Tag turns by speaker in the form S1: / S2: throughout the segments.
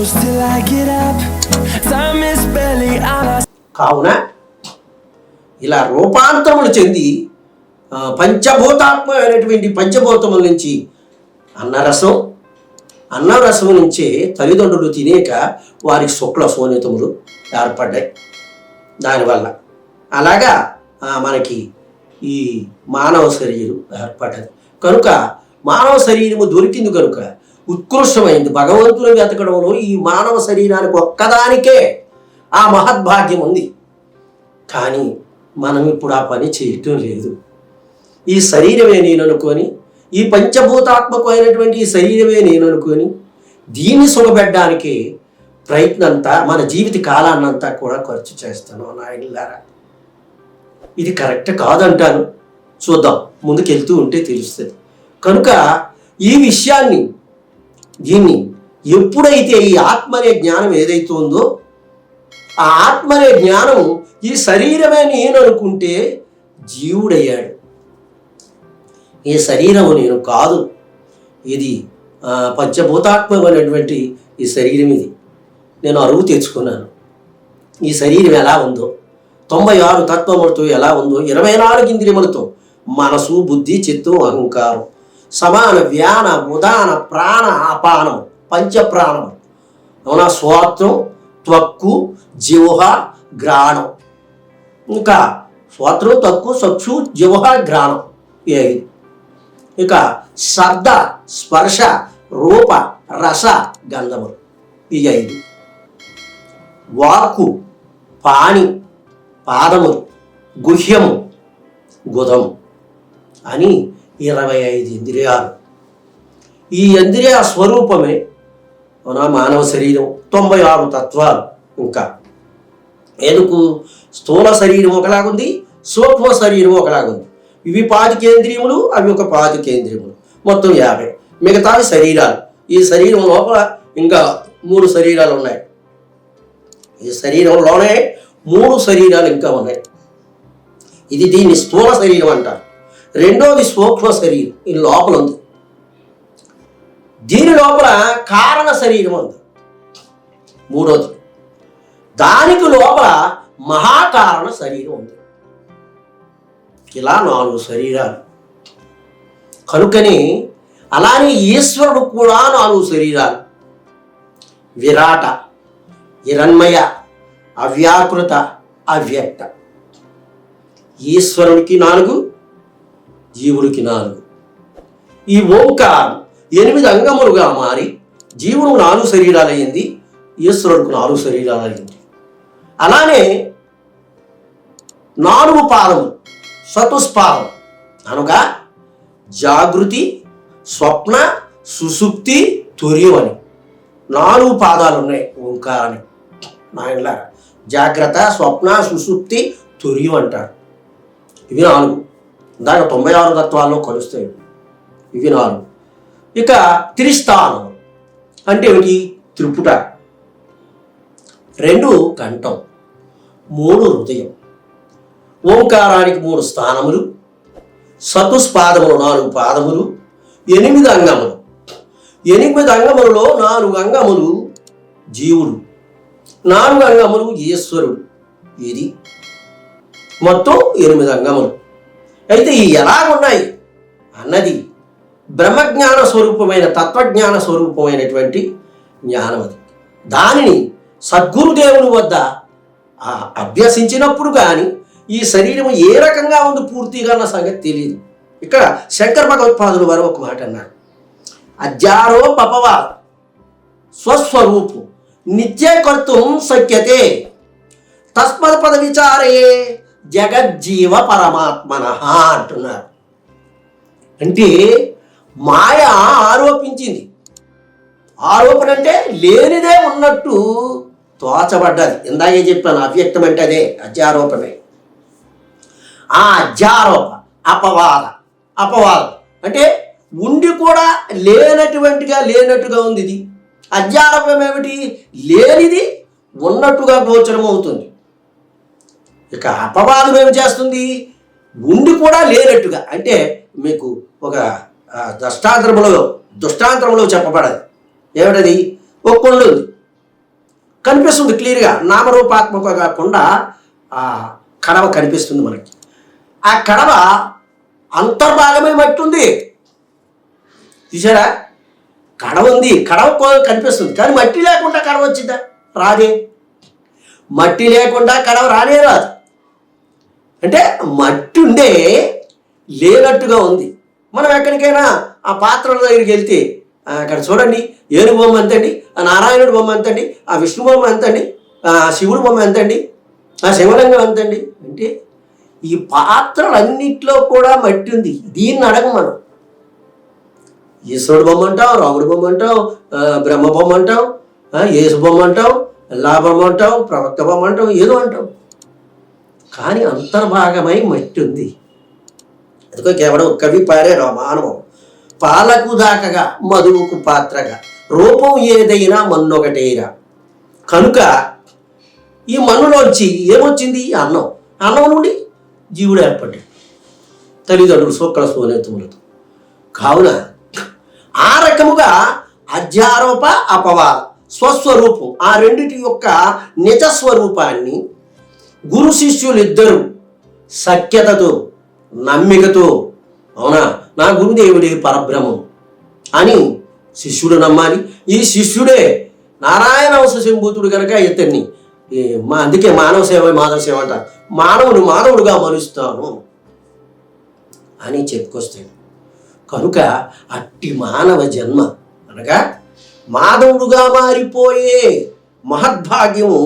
S1: close till I get up. Time is barely on our
S2: కావున ఇలా రూపాంతరములు చెంది పంచభూతాత్మైనటువంటి పంచభూతముల నుంచి అన్నరసం నుంచే తల్లిదండ్రులు తినేక వారికి శుక్ల శోణితములు ఏర్పడ్డాయి. దానివల్ల అలాగా మనకి ఈ మానవ శరీరం ఏర్పడ్డది. కనుక మానవ శరీరము దొరికింది కనుక ఉత్కృష్టమైంది. భగవంతుని వెతకడంలో ఈ మానవ శరీరానికి ఒక్కదానికే ఆ మహద్భాగ్యం ఉంది. కానీ మనం ఇప్పుడు ఆ పని చేయటం లేదు. ఈ శరీరమే నేను అనుకొని, ఈ పంచభూతాత్మకమైనటువంటి ఈ శరీరమే నేను అనుకొని దీన్ని సుఖపెట్టడానికి ప్రయత్నంతా మన జీవిత కాలాన్నంతా కూడా ఖర్చు చేస్తాను నాయనలారా. ఇది కరెక్ట్ కాదంటాను. చూద్దాం, ముందుకెళ్తూ ఉంటే తెలుస్తుంది. కనుక ఈ విషయాన్ని దీన్ని ఎప్పుడైతే ఈ ఆత్మ అనే జ్ఞానం ఏదైతే ఉందో ఆ ఆత్మ అనే జ్ఞానం ఈ శరీరమే నేను అనుకుంటే జీవుడయ్యాడు. ఈ శరీరము నేను కాదు, ఇది పంచభూతాత్మకమైనటువంటి ఈ శరీరం, ఇది నేను అరువు తెచ్చుకున్నాను. ఈ శరీరం ఎలా ఉందో 96 తత్వములతో ఎలా ఉందో 24 ఇంద్రియములతో మనసు, బుద్ధి, చిత్తం, అహంకారం, సమాన, వ్యాన, ఉదాన, ప్రాణ, అపానం, పంచప్రాణం, అవునా, శ్రోత్రం, త్వక్కు, జిహ్వ, ఘ్రాణం. ఇంకా శ్రోత్రం, త్వక్కు, చక్షు, జిహ్వ, ఘ్రాణం. ఇక శబ్ద, స్పర్శ, రూప, రస, గంధములు. ఈ 5. వాక్కు, పాణి, పాదములు, గుహ్యము, గుదము అని 25 ఇంద్రియాలు. ఈ ఇంద్రియ స్వరూపమే మానవ శరీరం. 96 తత్వాలు. ఇంకా ఎందుకు స్థూల శరీరం ఒకలాగుంది, సూక్ష్మ శరీరం ఒకలాగుంది. ఇవి 5 కేంద్రియములు, అవి ఒక 5 కేంద్రియములు, మొత్తం 50. మిగతావి శరీరాలు. ఈ శరీరం లోపల ఇంకా 3 శరీరాలు ఉన్నాయి. ఈ శరీరంలోనే 3 శరీరాలు ఇంకా ఉన్నాయి. దీన్ని స్థూల శరీరం అంటారు. రెండోది సూక్ష్మ శరీరం, ఇది లోపల ఉంది. దీని లోపల కారణ శరీరం ఉంది. మూడోది దానికి లోపల మహాకారణ శరీరం ఉంది. ఇలా 4 శరీరాలు. కనుకని అలానే ఈశ్వరుడు కూడా 4 శరీరాలు. విరాట, హిరణ్మయ, అవ్యాకృత, అవ్యక్త. ఈశ్వరుడికి 4, జీవుడికి 4. ఈ ఓంకారం 8 అంగములుగా మారి జీవుడు 4 శరీరాలయ్యింది, ఈశ్వరుడికి 4 శరీరాలయ్యింది. అలానే 4 పాదములు చతుస్పాదం అనగా జాగృతి, స్వప్న, సుషుప్తి, తుర్యం అని 4 పాదాలు ఉన్నాయి ఓంకారానికి. నాయనలా జాగ్రత్త, స్వప్న, సుషుప్తి, తుర్యం అంటారు. ఇవి 4. దాని 96 తత్వాల్లో కలుస్తాయి. ఇవి 4. ఇక త్రిస్థానం అంటే ఏమిటి? త్రిపుట. 2 కంఠం, 3 హృదయం. ఓంకారానికి 3 స్థానములు, చతుస్పాదములు 4 పాదములు, 8 అంగములు. 8 అంగములలో 4 అంగములు జీవుడు, 4 అంగములు ఈశ్వరుడు. ఇది మొత్తం 8 అంగములు. అయితే ఈ ఎలాగున్నాయి అన్నది బ్రహ్మజ్ఞాన స్వరూపమైన, తత్వజ్ఞాన స్వరూపమైనటువంటి జ్ఞానం. అది దానిని సద్గురుదేవుని వద్ద అభ్యసించినప్పుడు కానీ ఈ శరీరం ఏ రకంగా ఉంది పూర్తిగా నా సంగతి తెలియదు. ఇక్కడ శంకర భగవత్పాదులు వారు ఒక మాట అన్నారు. అధ్యారోపవాద స్వస్వరూపు నిత్యకర్తుం శక్యతే తస్మత్పద విచారే జగజ్జీవ పరమాత్మన అంటున్నారు. అంటే మాయ ఆరోపించింది. ఆరోపణ అంటే లేనిదే ఉన్నట్టు తోచబడ్డది. ఇందాకే చెప్పాను, అవ్యక్తం అంటే అదే అధ్యారోపమే. ఆ అధ్యారోప అపవాదం అంటే ఉండి కూడా లేనట్టుగా ఉంది. ఇది అధ్యారోపం ఏమిటి? లేనిది ఉన్నట్టుగా గోచరం అవుతుంది. ఇక అపవాదం ఏమి చేస్తుంది? ఉండి కూడా లేనట్టుగా. అంటే మీకు ఒక దృష్టాంతరంలో చెప్పబడదు. ఏమిటది? ఒక కొండ ఉంది, కనిపిస్తుంది క్లియర్గా, నామరూపాత్మక కాకుండా ఆ కడవ కనిపిస్తుంది మనకి. ఆ కడవ అంతర్భాగమే మట్టి ఉంది. చూసారా, కడవ ఉంది, కడవ కనిపిస్తుంది, కానీ మట్టి లేకుండా కడవ వచ్చిందా? రాదే. మట్టి లేకుండా కడవ రానే రాదు. అంటే మట్టి ఉండే లేనట్టుగా ఉంది. మనం ఎక్కడికైనా ఆ పాత్రల దగ్గరికి వెళ్తే అక్కడ చూడండి, ఏనుగు బొమ్మ ఎంతండి, ఆ నారాయణుడి బొమ్మ ఎంతండి, ఆ విష్ణు బొమ్మ ఎంతండి, ఆ శివుడు బొమ్మ ఎంతండి, ఆ శివలింగం ఎంతండి అంటే ఈ పాత్రలన్నిట్లో కూడా మట్టి ఉంది. దీన్ని అడగం మనం. ఈశ్వరుడు బొమ్మ అంటాం, రాముడు బొమ్మ అంటాం, బ్రహ్మ బొమ్మ అంటాం, యేసు బొమ్మ అంటాం, ఎల్లా బొమ్మ అంటాం, ప్రవక్త బొమ్మ అంటాం, ఏదో అంటాం. కానీ అంతర్భాగమై మట్టి ఉంది. అందుకో కేవలం కవి పారారు మానవం పాలకు దాకగా మధువుకు పాత్రగా రూపం ఏదైనా మన్నొకటేరా. కనుక ఈ మన్నులోంచి ఏమొచ్చింది? అన్నం. అన్నం నుండి జీవుడు ఏర్పడ్డాడు, తల్లిదండ్రులు శుక్ల సోనేతములతో. కావున ఆ రకముగా అధ్యారోప అపవాద స్వస్వరూపం, ఆ రెండిటి యొక్క నిజస్వరూపాన్ని గురు శిష్యులు ఇద్దరు సఖ్యతతో నమ్మికతో, అవునా నా గురుదేవుడే పరబ్రహ్మం అని శిష్యుడు నమ్మాలి. ఈ శిష్యుడే నారాయణ వంశ సంభూతుడు కనుక ఇతన్ని అందుకే మానవ సేవ మాధవ సేవ అంటారు. మానవుడుగా మలుస్తాను అని చెప్పుకొస్తాడు. కనుక అట్టి మానవ జన్మ అనగా మాధవుడుగా మారిపోయే మహద్భాగ్యము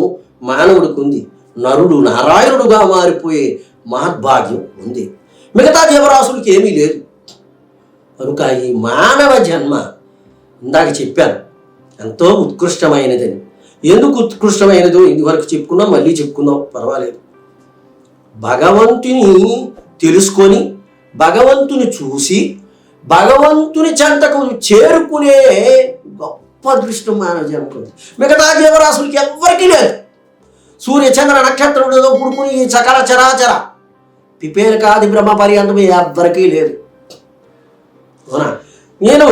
S2: మానవుడికి ఉంది. నరుడు నారాయణుడుగా మారిపోయే మహద్భాగ్యం ఉంది. మిగతా జీవరాశులకి ఏమీ లేదు. కనుక ఈ మానవ జన్మ ఇందాక చెప్పాను ఎంతో ఉత్కృష్టమైనదని. ఎందుకు ఉత్కృష్టమైనదో ఇదివరకు చెప్పుకున్నాం, మళ్ళీ చెప్పుకుందాం, పర్వాలేదు. భగవంతుని తెలుసుకొని భగవంతుని చూసి భగవంతుని చెంతకు చేరుకునే గొప్ప దృష్టం మానవ జన్మకు. మిగతా జీవరాశులకి ఎవ్వరికీ లేదు. సూర్య చంద్ర నక్షత్రులతో కూడుకుని ఈ సకల చరాచర పిపేలకాది బ్రహ్మ పర్యంతం ఎవ్వరికీ లేదు. అవునా, నేను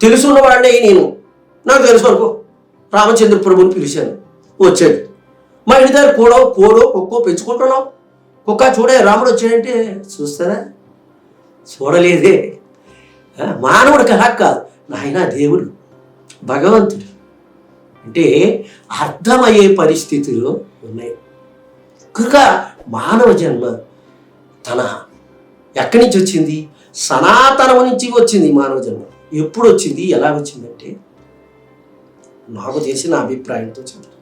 S2: తెలుసున్నవాడినే. నాకు తెలుసు అనుకో, రామచంద్ర ప్రభుని పిలిచాను, వచ్చాడు. మా ఇంటి దగ్గర కోడో కుక్కో పెంచుకుంటున్నావు. కుక్క చూడే రాముడు వచ్చాడంటే చూస్తారా? చూడలేదే. మానవుడికి అలా కాదు, నాయన దేవుడు భగవంతుడు అంటే అర్థమయ్యే పరిస్థితులు ఉన్నాయి. కనుక మానవ జన్మ తన ఎక్కడి నుంచి వచ్చింది? సనాతనం నుంచి వచ్చింది మానవ జన్మ. ఎప్పుడు వచ్చింది, ఎలా వచ్చిందంటే నాకు తెలిసిన అభిప్రాయంతో చెప్తాను.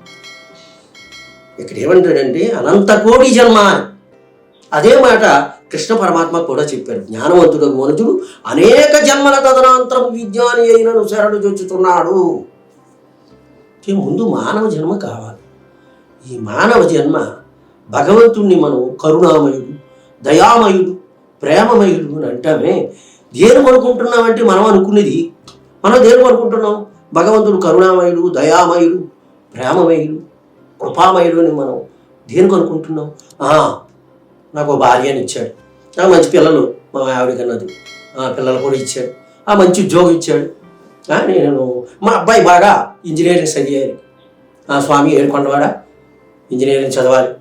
S2: ఇక్కడ ఏమంటాడంటే అనంత కోటి జన్మ. అదే మాట కృష్ణ పరమాత్మ కూడా చెప్పాడు. జ్ఞానవంతుడు మనుషుడు అనేక జన్మల తదనంతరం విజ్ఞాని అయినను శరణు చొచ్చుతున్నాడు. ముందు మానవ జన్మ కావాలి. ఈ మానవ జన్మ భగవంతుణ్ణి మనం కరుణామయుడు, దయామయుడు, ప్రేమమయుడు అని అంటామే. దేని అనుకుంటున్నామంటే మనం అనుకునేది మనం దేని అనుకుంటున్నాం? భగవంతుడు కరుణామయుడు, దయామయుడు, ప్రేమమయుడు, కృపామయుడు అని మనం దేనికి అనుకుంటున్నాం? నాకు భార్యని ఇచ్చాడు, నాకు మంచి పిల్లలు, మా ఆవిడకి అన్నది పిల్లలు కూడా ఇచ్చాడు, మంచి ఉద్యోగం ఇచ్చాడు, నేను మా అబ్బాయి బాగా ఇంజనీరింగ్ చదివాలి, స్వామి ఏడుకొండవాడ ఇంజనీరింగ్ చదవాలి,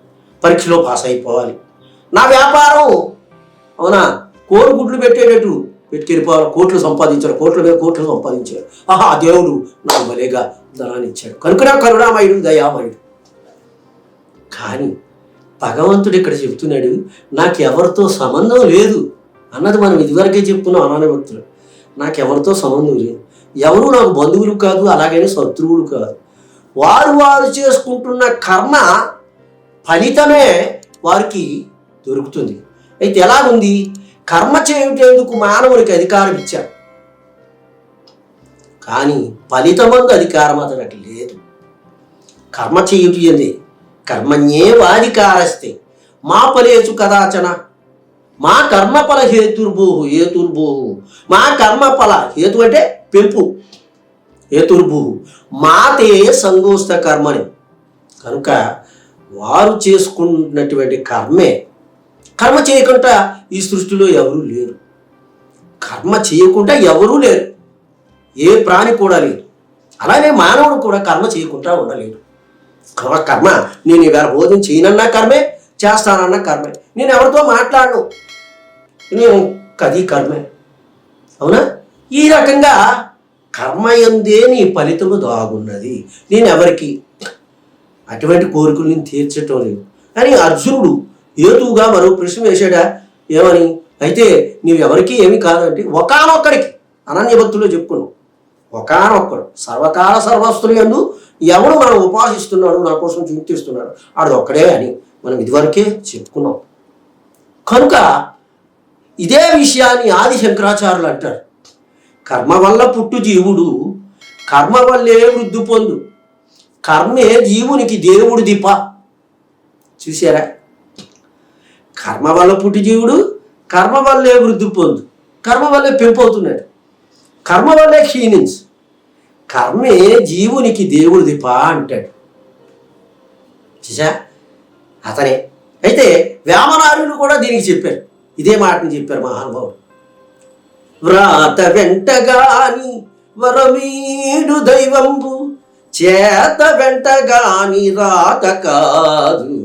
S2: పరీక్షలో పాస్ అయిపోవాలి, నా వ్యాపారం అవునా కోడిగుడ్లు పెట్టేటట్టు పెట్టుకెళ్ళిపోవాలి, కోట్లు సంపాదించాడు, కోట్ల మీద కోట్లు సంపాదించాడు. దేవుడు నాకు భలేగా ధనాన్ని ఇచ్చాడు, కనుక నాకు కరుణామయుడు, దయామయుడు. కానీ భగవంతుడు ఇక్కడ చెప్తున్నాడు నాకెవరితో సంబంధం లేదు అన్నది మనం ఇదివరకే చెప్పుకున్నాం. అనాన భక్తులు నాకెవరితో సంబంధం లేదు, ఎవరు నాకు బంధువులు కాదు, అలాగని శత్రువులు కాదు. వారు చేసుకుంటున్న కర్మ ఫలితమే వారికి దొరుకుతుంది. అయితే ఎలాగుంది? కర్మ చేయుటేందుకు మానవునికి అధికారం ఇచ్చారు, కానీ ఫలితమందు అధికారం అతనికి లేదు. కర్మ చేయుటందే కర్మణ్యేవాధికారస్తే మా ఫలేషు కదాచన మా కర్మఫల హేతుర్భూ మా కర్మఫల హేతు అంటే పెంపు, హేతుర్భూ మాతే సంగోస్త కర్మని. కనుక వారు చేసుకున్నటువంటి కర్మ చేయకుండా ఈ సృష్టిలో ఎవరూ లేరు. కర్మ చేయకుండా ఎవరూ లేరు, ఏ ప్రాణి కూడా లేదు. అలానే మానవుడు కూడా కర్మ చేయకుండా ఉండలేడు. కర్మ. నేను ఈవేళ భోజనం చేయనన్నా కర్మే, చేస్తానన్నా కర్మే. నేను ఎవరితో మాట్లాడను, నేను కది కర్మే. అవునా? ఈ రకంగా కర్మయందే నీ ఫలితము దాగున్నది. నేను ఎవరికి అటువంటి కోరికలు నేను తీర్చటం లేదు అని అర్జునుడు ఏతువుగా మరో ప్రశ్న వేశాడా? ఏమని? అయితే నీవెవరికి ఏమి కాదంటే ఒకానొక్కడికి అనన్యభక్తులో చెప్పుకున్నావు. ఒకానొక్కడు సర్వకాల సర్వస్తులు యందు ఎవడు మనం ఉపాసిస్తున్నాడు, నా కోసం చింతిస్తున్నాడు, ఆడు ఒక్కడే అని మనం ఇదివరకే చెప్పుకున్నాం. కనుక ఇదే విషయాన్ని ఆది శంకరాచార్యులు అంటారు. కర్మ వల్ల పుట్టు జీవుడు, కర్మ వల్లే వృద్ధి పొందు, కర్మే జీవునికి దేవుడు దీప. చూసారా? కర్మ వల్ల పుట్టి జీవుడు, కర్మ వల్లే వృద్ధి పొందు, కర్మ వల్లే పెంపు అవుతున్నాడు, కర్మ వల్లే క్షీణించు, కర్మే జీవునికి దేవుడు దీప అంటాడు. చూసా? అతనే. అయితే వేమనార్యులు కూడా దీనికి చెప్పారు, ఇదే మాటని చెప్పారు మహానుభావుడు. వ్రాత వెంటగాని వరమీడు దైవంబు, చేత వెంటగాని రాత కాదు,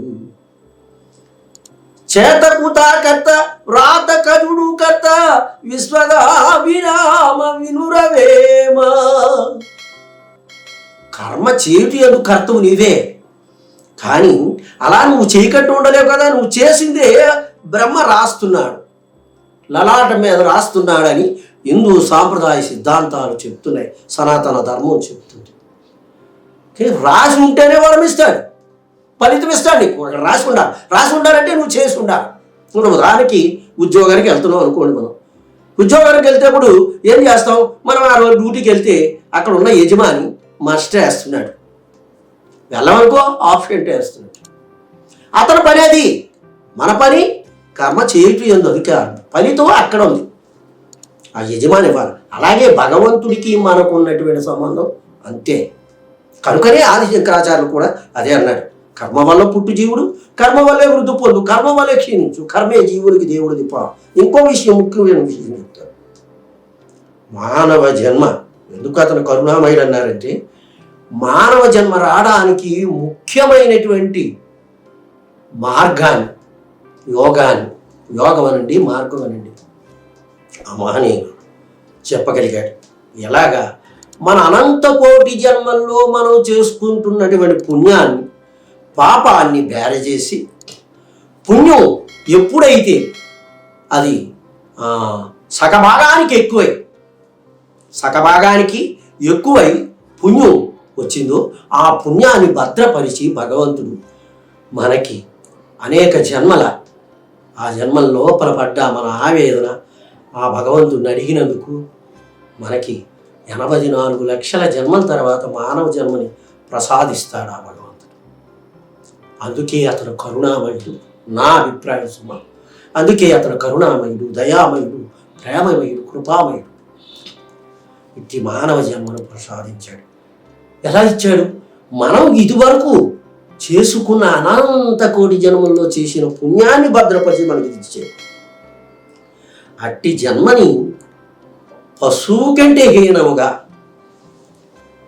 S2: చేతకు తాకర్త వ్రాత కజుడు కర్త, విశ్వదా విరామ వినురవేమ. కర్మ చేయుటి యందు కర్తవు నీవే, కానీ అలా నువ్వు చేయకట్టు ఉండలేవు కదా. నువ్వు చేసిందే బ్రహ్మ రాస్తున్నాడు, లలాట మీద రాస్తున్నాడని హిందూ సాంప్రదాయ సిద్ధాంతాలు చెప్తున్నాయి, సనాతన ధర్మం చెప్తుంది. రాసి ఉంటేనే వరం ఇస్తాడు, ఫలితం ఇస్తాడు నీకు. అక్కడ రాసి ఉండాలంటే నువ్వు చేసి ఉండాలి. నువ్వు దానికి ఉద్యోగానికి వెళ్తున్నావు అనుకోండి. మనం ఉద్యోగానికి వెళ్తేప్పుడు ఏం చేస్తాం? మనం ఆ రోజు డ్యూటీకి వెళ్తే అక్కడ ఉన్న యజమాని మస్ట్ వేస్తున్నాడు, వెళ్ళమనుకో ఆప్షన్ వేస్తున్నాడు. అతని పని అది, మన పని కర్మ చేయటం యందు అధికారం, ఫలితం అక్కడ ఉంది, ఆ యజమాని ఇవ్వాలి. అలాగే భగవంతుడికి మనకు ఉన్నటువంటి సంబంధం అంతే. కనుకనే ఆది శంకరాచార్యులు కూడా అదే అన్నాడు. కర్మ వల్ల పుట్టు జీవుడు, కర్మ వల్లే వృద్ధి పొందు, కర్మ వల్లే క్షీణించు, కర్మే జీవుడికి దేవుడు దీప. ఇంకో విషయం, ముఖ్యమైన విషయం చెప్తారు. మానవ జన్మ ఎందుకు అతను కరుణామయుడు అన్నారంటే, మానవ జన్మ రావడానికి ముఖ్యమైనటువంటి మార్గాన్ని, యోగం అనండి, మార్గం అనండి, ఆ మహనీయుడు చెప్పగలిగాడు. ఎలాగా? మన అనంత కోటి జన్మల్లో మనం చేసుకుంటున్నటువంటి పుణ్యాన్ని, పాపాన్ని బేరజేసి, పుణ్యం ఎప్పుడైతే అది సగభాగానికి ఎక్కువై పుణ్యం వచ్చిందో, ఆ పుణ్యాన్ని భద్రపరిచి భగవంతుడు మనకి అనేక జన్మల, ఆ జన్మల లోపల పడ్డ మన ఆవేదన ఆ భగవంతుడిని అడిగినందుకు మనకి 84 లక్షల జన్మల తర్వాత మానవ జన్మని ప్రసాదిస్తాడు ఆ భగవంతుడు. అందుకే అతను కరుణామయుడు, నా అభిప్రాయం సుమ. అందుకే అతను కరుణామయుడు, దయామయుడు, ప్రేమమయుడు, కృపామయుడు. ఇట్టి మానవ జన్మను ప్రసాదించాడు. ఎలా ఇచ్చాడు? మనం ఇదివరకు చేసుకున్న అనంత కోటి జన్మల్లో చేసిన పుణ్యాన్ని భద్రపరిచి మనకి ఇచ్చాడు. అట్టి జన్మని పశువు కంటే హీనముగా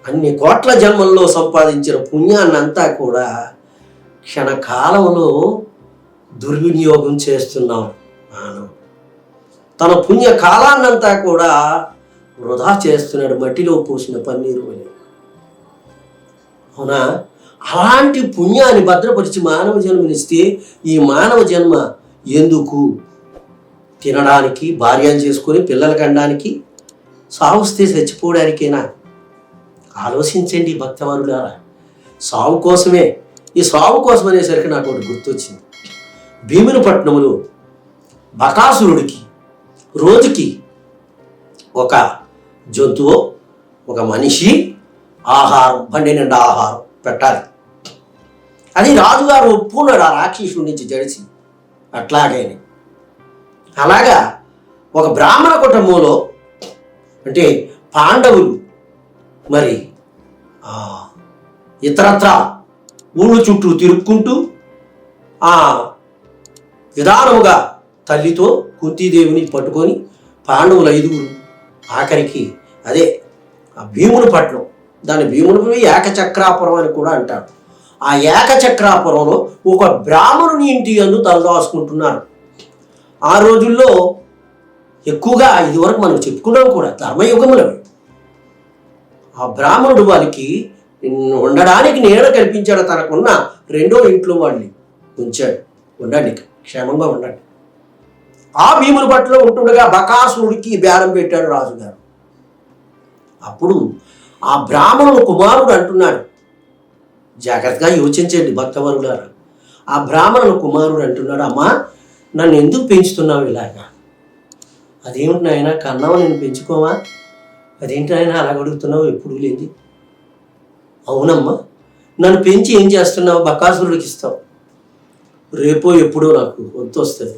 S2: అన్ని కోట్ల జన్మల్లో సంపాదించిన పుణ్యాన్నంతా కూడా క్షణకాలంలో దుర్వినియోగం చేస్తున్నాం. తన పుణ్య కాలాన్నంతా కూడా వృధా చేస్తున్నాడు, మట్టిలో పోసిన పన్నీరు అని. అవునా? అలాంటి పుణ్యాన్ని భద్రపరిచి మానవ జన్మనిస్తే, ఈ మానవ జన్మ ఎందుకు? తినడానికి, భార్యను చేసుకొని పిల్లలు కనడానికి, సావుస్తే చచ్చిపోవడానికేనా? ఆలోచించండి భక్తవరులారా. సావు కోసమే. ఈ సావు కోసం అనేసరికి నాకు ఒకటి గుర్తొచ్చింది. భీమునిపట్నంలో బకాసురుడికి రోజుకి ఒక జంతువు, ఒక మనిషి ఆహారం, బండి నిండా ఆహారం పెట్టాలి. అది రాజుగారు ఒప్పుకున్నాడు, ఆ రాక్షసుడి నుంచి జడిసి. అలాగా ఒక బ్రాహ్మణ కుటుంబంలో, అంటే పాండవులు మరి ఇతరత్ర ఊళ్ళు చుట్టూ తిరుక్కుంటూ ఆ విధానముగా తల్లితో కుంతీదేవిని పట్టుకొని పాండవులు 5 ఆఖరికి అదే భీమునిపట్నం, దాని భీముని ఏకచక్రాపురం అని కూడా అంటారు. ఆ ఏకచక్రాపురంలో ఒక బ్రాహ్మణుని ఇంటి యందు తలదాచుకుంటున్నారు. ఆ రోజుల్లో ఎక్కువగా ఇదివరకు మనం చెప్పుకున్నాం కూడా, ధర్మయుగములు. ఆ బ్రాహ్మణుడు వారికి ఉండడానికి నీడ కల్పించాడు. తనకున్న రెండో ఇంట్లో వాళ్ళని ఉంచాడు. ఉండండి, క్షేమంగా ఉండండి. ఆ భీముని పట్టులో ఉంటుండగా బకాసురుడికి బేరం పెట్టాడు రాజుగారు. అప్పుడు ఆ బ్రాహ్మణుడు కుమారుడు అంటున్నాడు, జాగ్రత్తగా యోచించండి భక్తవరులారా. ఆ బ్రాహ్మణుడు కుమారుడు అంటున్నాడు, అమ్మా నన్ను ఎందుకు పెంచుతున్నావు ఇలాగా? అదేమిటి నాయన, కన్నావు నేను పెంచుకోవా? అదేంటి నాయన అలాగ అడుగుతున్నావు, ఎప్పుడు లేని? అవునమ్మా, నన్ను పెంచి ఏం చేస్తున్నావు? బకాసురుడికి ఇస్తావు. రేపో ఎప్పుడో నాకు వంతు వస్తుంది.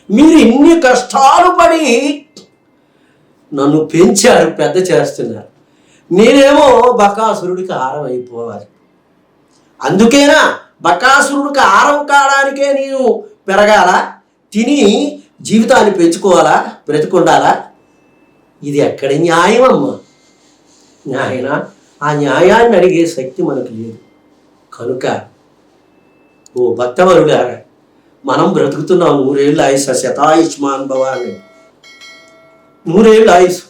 S2: మీరు ఇన్ని కష్టాలు పడి నన్ను పెంచారు, పెద్ద చేస్తున్నారు. నేనేమో బకాసురుడికి ఆహారం అయిపోవాలి. అందుకేనా బకాసురుడికి ఆహారం కావడానికే నేను పెరగాల, తిని జీవితాన్ని పెంచుకోవాలా, బ్రతికుండాలా? ఇది ఎక్కడి న్యాయం అమ్మా? నాయన, ఆ న్యాయాన్ని అడిగే శక్తి మనకు లేదు. కనుక ఓ భక్తవరులారా, మనం బ్రతుకుతున్నాం 100 ఏళ్ళు ఆయుష్, శతాయుష్మాన్ భవ అని. 100 ఏళ్ళు ఆయుష్.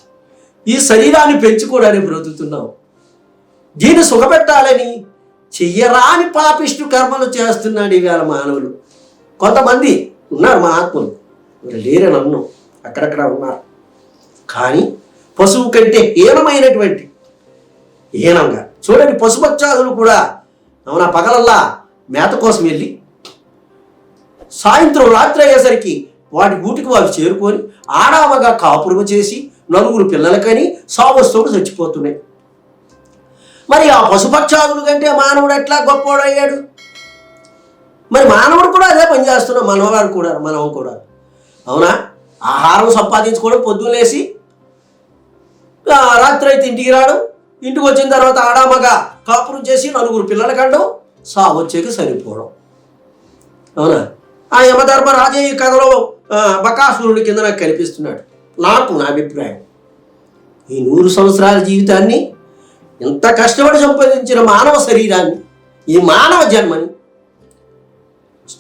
S2: ఈ శరీరాన్ని పెంచుకోవడానికి బ్రతుకుతున్నాం. దీన్ని సుఖపెట్టాలని చెయ్యరాని పాపిష్టు కర్మలు చేస్తున్నాడు ఈవేళ మానవులు. కొంతమంది ఉన్నారు మహాత్ములు, లేరని అన్ను, అక్కడక్కడ ఉన్నారు. కానీ పశువు కంటే హీనమైనటువంటి, హీనంగా చూడండి, పశుపక్షాదులు కూడా అవునా పగలల్లా మేత కోసం వెళ్ళి సాయంత్రం రాత్రి అయ్యేసరికి వాటి గూటికి వాళ్ళు చేరుకొని ఆడామగా కాపురము చేసి 4 పిల్లలకని సావస్తువులు చచ్చిపోతున్నాయి. మరి ఆ పశుపక్షాదులు కంటే మానవుడు ఎట్లా గొప్పవాడు అయ్యాడు? మరి మానవుడు కూడా అదే పని చేస్తున్నాం, మనం కూడా అవునా? ఆహారం సంపాదించుకోవడం, పొద్దున్న లేసి రాత్రి అయితే ఇంటికి రావడం, ఇంటికి వచ్చిన తర్వాత ఆడామగా కాపురం చేసి 4 పిల్లల కండం, సావు వచ్చేకి సరిపోవడం. అవునా? ఆ యమధర్మ రాజే ఈ కథలో బకాసురుడి కింద నాకు కనిపిస్తున్నాడు. నా అభిప్రాయం, ఈ 100 సంవత్సరాల జీవితాన్ని, ఎంత కష్టపడి సంపాదించిన మానవ శరీరాన్ని, ఈ మానవ జన్మని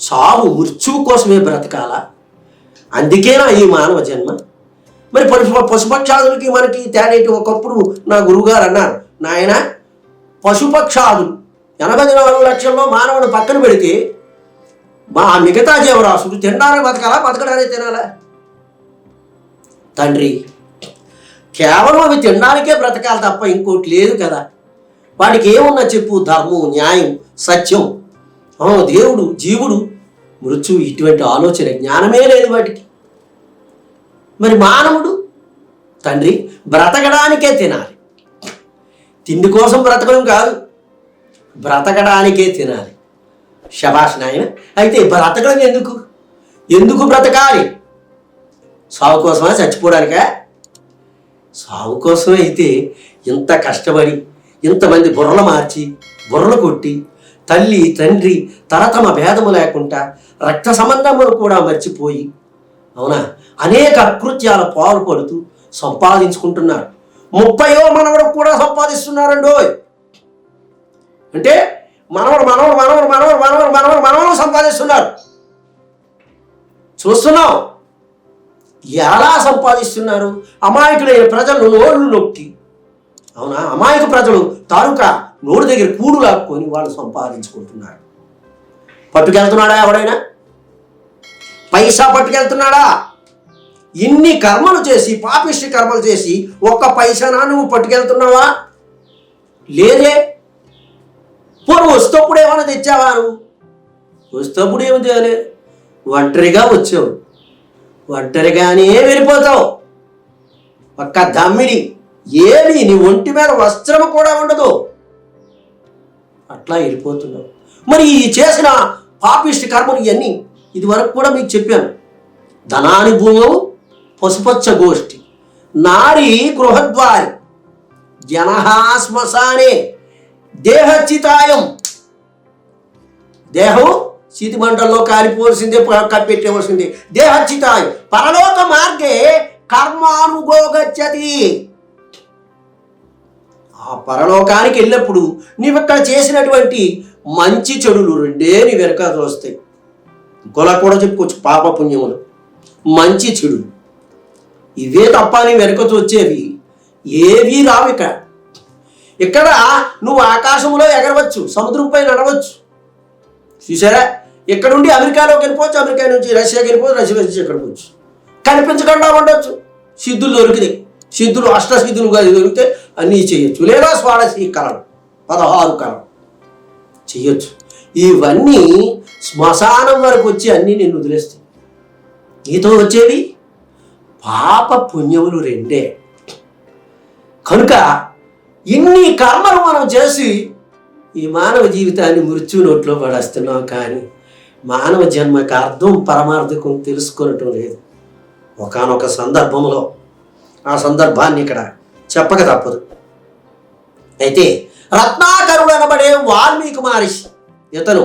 S2: చావు మృత్యువు కోసమే బ్రతకాల? అందుకేనా ఈ మానవ జన్మ? మరి పశుపక్షాదులకి మనకి తేడేటి ఒకప్పుడు నా గురువుగారు అన్నారు, నాయన పశుపక్షాదులు 84 లక్షల్లో మానవుని పక్కన పెడితే మా మిగతా జీవరాశులు తినడానికి బతకాలా, బతకడానికి తినాలా? తండ్రి, కేవలం అవి తినడానికే బ్రతకాలి తప్ప ఇంకోటి లేదు కదా. వాడికి ఏమున్నా చెప్పు, ధర్మం, న్యాయం, సత్యం, దేవుడు, జీవుడు, మృత్యువు, ఇటువంటి ఆలోచన జ్ఞానమే లేదు వాటికి. మరి మానవుడు తండ్రి బ్రతకడానికే తినాలి, తిండి కోసం బ్రతకడం కాదు, బ్రతకడానికే తినాలి. శభాష్ నాయన. అయితే బ్రతకడం ఎందుకు బ్రతకాలి? సావు కోసమా, చచ్చిపోవడానికా? సావు కోసం అయితే ఇంత కష్టపడి, ఇంతమంది బుర్రలు మార్చి, బుర్రలు కొట్టి, తల్లి తండ్రి తరతమ భేదము లేకుండా రక్త సంబంధములు కూడా మర్చిపోయి, అవునా, అనేక అకృత్యాల పాల్పడుతూ సంపాదించుకుంటున్నారు. 30వ మనవడు కూడా సంపాదిస్తున్నారండో. అంటే మనవడు సంపాదిస్తున్నారు. చూస్తున్నాం ఎలా సంపాదిస్తున్నారు. అమాయకులైన ప్రజలు నోళ్ళు నొక్కి, అవునా, అమాయక ప్రజలు తాలూకా నోరు దగ్గర కూడు లాక్కొని వాళ్ళు సంపాదించుకుంటున్నారు. పట్టుకెళ్తున్నాడా ఎవడైనా? పైసా పట్టుకెళ్తున్నాడా? ఇన్ని కర్మలు చేసి, పాపిష్టి కర్మలు చేసి, ఒక్క పైసానా నువ్వు పట్టుకెళ్తున్నావా? లేదే. పూర్వం వస్తప్పుడు ఏమైనా తెచ్చావా? నువ్వు వస్తప్పుడు ఏమి తేలే, ఒంటరిగా వచ్చావు, ఒంటరిగానే వెళ్ళిపోతావు. ఒక్క దమ్మిడి ఏమి, నీ ఒంటి మీద వస్త్రము కూడా ఉండదు, అట్లా వెళ్ళిపోతున్నావు. మరి ఈ చేసిన పాపిష్టి కర్మలు ఇవన్నీ ఇది వరకు కూడా మీకు చెప్పాను. ధనాని భూమం పశుపచ్చ గోష్ఠి, నారీ గృహద్వారి, జనహా శ్మశానే, దేహచితాయం. దేహం శీతి మంటల్లో కాలిపోవలసిందే, కప్పెట్టవలసిందే. దేహచితాయం పరలోక మార్గే కర్మానుగోగచ్చతి. ఆ పరలోకానికి వెళ్ళినప్పుడు నీవు ఇక్కడ చేసినటువంటి మంచి చెడులు రెండే నీ వెనక వస్తాయి. ఇంకోలా కూడా చెప్పుకోవచ్చు, పాప పుణ్యములు, మంచి చెడులు. ఇవే తప్ప నీ వెనకతో వచ్చేవి ఏవీ రావు. ఇక్కడ నువ్వు ఆకాశంలో ఎగరవచ్చు, సముద్రంపై నడవచ్చు. చూసారా, ఇక్కడ నుండి అమెరికాలోకి వెళ్ళిపోవచ్చు, అమెరికా నుంచి రష్యాకి వెళ్ళిపోవచ్చు, రష్యా నుంచి ఎక్కడికి వచ్చు. కనిపించకుండా ఉండొచ్చు. సిద్ధులు దొరికినాయి, సిద్ధులు అష్టసిద్ధులుగా దొరికితే అన్నీ చేయొచ్చు. లేదా స్వాడశీ కళలు 16 కళలు చెయ్యొచ్చు. ఇవన్నీ శ్మశానం వరకు వచ్చి అన్నీ నిన్ను వదిలేస్తాయి. నీతో వచ్చేవి పాప పుణ్యములు రెండే. కనుక ఇన్ని కర్మలు మనం చేసి ఈ మానవ జీవితాన్ని మృత్యు నోట్లో పడేస్తున్నాం. కానీ మానవ జన్మకు అర్థం పరమార్థకం తెలుసుకొనటం లేదు. ఒకానొక సందర్భంలో ఆ సందర్భాన్ని ఇక్కడ చెప్పక తప్పదు. అయితే రత్నాకరుడు అనబడే వాల్మీకి మహర్షి, ఇతను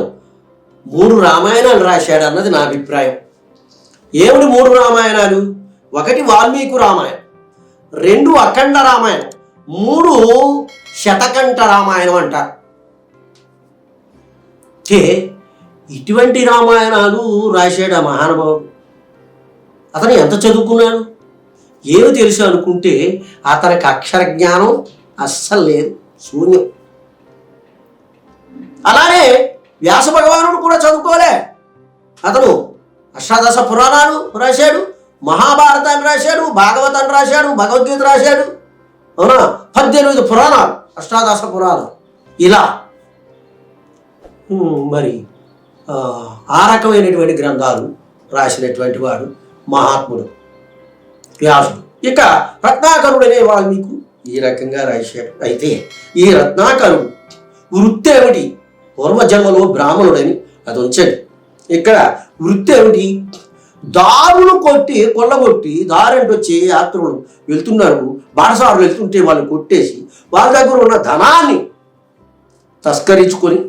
S2: 3 రామాయణాలు రాశాడు అన్నది నా అభిప్రాయం. ఏమిటి 3 రామాయణాలు? 1 వాల్మీకి రామాయణం, 2 అఖండ రామాయణం, 3 శతకంఠ రామాయణం అంటారు. ఇటువంటి రామాయణాలు రాశాడు ఆ మహానుభావుడు. అతను ఎంత చదువుకున్నాడు, ఏమి తెలుసు అనుకుంటే అతనికి అక్షర జ్ఞానం అస్సలు లేదు, శూన్యం. అలానే వ్యాస భగవానుడు కూడా చదువుకోలే. అతను అష్టాదశ పురాణాలు రాశాడు, మహాభారతాన్ని రాశాడు, భాగవతాన్ని రాశాడు, భగవద్గీత రాశాడు. అవునా, 18 పురాణాలు, అష్టాదశ పురాణాలు. ఇలా మరి ఆ రకమైనటువంటి గ్రంథాలు రాసినటువంటి వాడు మహాత్ముడు వ్యాసుడు. ఇక రత్నాకరుడు అనే వాల్మీకి ఈ రకంగా రాశాడు. అయితే ఈ రత్నాకరుడు వృత్తి ఏమిటి? పూర్వజన్మలో బ్రాహ్మణుడని అది ఉంచండి. ఇక్కడ వృత్తి ఏమిటి? దారులు కొట్టి కొల్లగొట్టి, దారంటి వచ్చి యాత్రులు వెళ్తున్నారు, బాటసారులు వెళ్తుంటే వాళ్ళు కొట్టేసి వాళ్ళ దగ్గర ఉన్న ధనాన్ని తస్కరించుకొని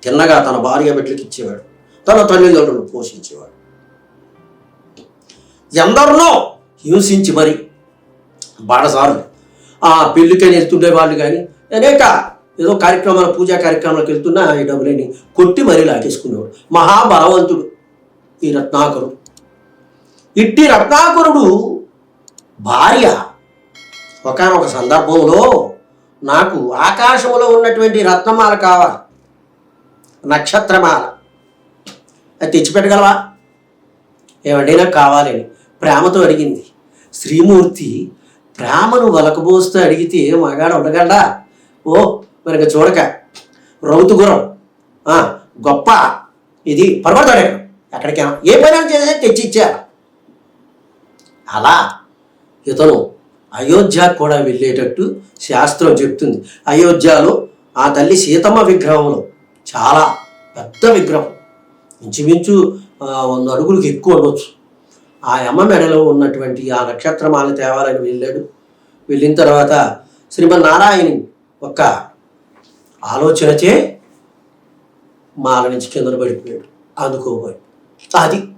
S2: తిన్నగా తన భార్య బిడ్డలకు ఇచ్చేవాడు, తన తల్లిదండ్రులను పోషించేవాడు. ఎందరినో హింసించి మరి బాటసారులు ఆ పెళ్ళికని వెళ్తుండే వాళ్ళు కానీ అనేక ఏదో కార్యక్రమాలు, పూజా కార్యక్రమాలకు వెళ్తున్నా ఈ డబ్బులని కొట్టి మరీ లాగేసుకునేవాడు. మహాబలవంతుడు ఈ రత్నాకరుడు. ఇట్టి రత్నాకరుడు భార్య ఒకానొక సందర్భంలో, నాకు ఆకాశంలో ఉన్నటువంటి రత్నమాల కావాలి, నక్షత్రమాల, అది తెచ్చిపెట్టగలవా, ఏమంటే నాకు కావాలని ప్రేమతో అడిగింది. శ్రీమూర్తి ప్రేమను వలకబోస్తూ అడిగితే మగాడు ఉండగలడా? ఓ మరి చూడక రౌతు గురం గొప్ప, ఇది పర్వతాడు, ఎక్కడికైనా ఏ పని చేసి తెచ్చి ఇచ్చారు. అలా ఇతను అయోధ్యకు కూడా వెళ్ళేటట్టు శాస్త్రం చెప్తుంది. అయోధ్యలో ఆ తల్లి సీతమ్మ విగ్రహంలో, చాలా పెద్ద విగ్రహం, ఇంచుమించు 100 అడుగులకు ఎక్కువ ఉండొచ్చు. ఆ అమ్మ మెడలో ఉన్నటువంటి ఆ నక్షత్రమాల తేవాలని వెళ్ళాడు. వెళ్ళిన తర్వాత శ్రీమన్నారాయణి ఒక్క ఆలోచనచే మాల నుంచి కింద పడిపోయాడు, అందుకోబోయి. అది